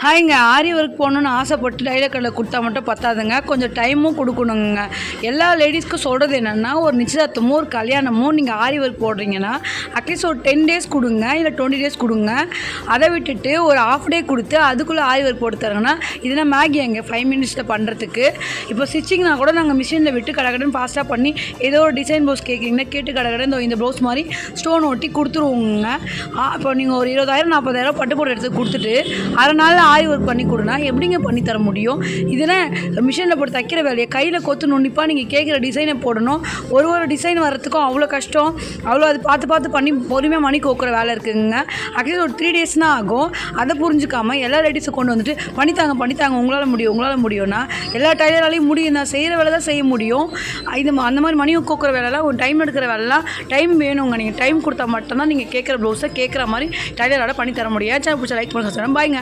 ஹாய்ங்க, ஆரி work போகணுன்னு ஆசைப்பட்டு tailor கடையில் கொடுத்தா மட்டும் பத்தாதுங்க, கொஞ்சம் டைமும் கொடுக்கணுங்க. எல்லா லேடிஸ்க்கும் சொல்கிறது என்னென்னா, ஒரு நிச்சயதார்த்தமோ ஒரு கல்யாணமோ நீங்கள் ஆரி ஒர்க் போடுறீங்கன்னா அட்லீஸ்ட் ஒரு 10 டேஸ் கொடுங்க, இல்லை 20 டேஸ் கொடுங்க. அதை விட்டுட்டு ஒரு ஆஃப் டே கொடுத்து அதுக்குள்ளே ஆரி ஒர்க் போட்டு தராங்கன்னா இதுனா மேகி எங்க 5 மினிட்ஸில் பண்ணுறதுக்கு. இப்போ ஸ்டிச்சிங்னா கூட நாங்கள் மிஷினில் விட்டு கடகடன்னு ஃபாஸ்ட்டாக பண்ணி ஏதோ ஒரு டிசைன் ப்ளவுஸ் கேட்குறீங்கன்னா கேட்டு கடகடன்னு இந்த ப்ளவுஸ் மாதிரி ஸ்டோன் ஒட்டி கொடுத்துருவோங்க. இப்போ நீங்கள் ஒரு 20,000 40,000 பட்டு போட்டு எடுத்து கொடுத்துட்டு அரை நாளில் ஆரி ஒர்க் பண்ணி கொடுனா எப்படிங்க பண்ணி தர முடியும்? இதெல்லாம் மிஷினில் போட்டு தைக்கிற வேலையை கையில் கொத்து நுண்ணிப்பாக நீங்கள் கேட்குற டிசைனை போடணும். ஒரு டிசைன் வரத்துக்கும் அவ்வளோ கஷ்டம், அவ்வளோ அது பார்த்து பண்ணி பொறுமையாக மணி கோக்குற வேலை இருக்குதுங்க. அட்லீஸ்ட் ஒரு 3 டேஸ் தான் ஆகும். அதை புரிஞ்சுக்காமல் எல்லா லேடிஸும் கொண்டு வந்துட்டு பண்ணித்தாங்க உங்களால் முடியும்னா எல்லா டைலராலையும் முடியும் தான், செய்கிற வேலை தான் செய்ய முடியும். அந்த மாதிரி மணி கோக்குற வேலைலாம் ஒரு டைம் எடுக்கிற வேலைலாம் டைம் வேணுங்க. நீங்கள் டைம் கொடுத்தா மட்டும்தான் நீங்கள் கேட்குற ப்ளவுஸை கேட்குற மாதிரி டைலரால் பண்ணி தர முடியாது. பிடிச்ச லைக் பண்ண பாய்ங்க.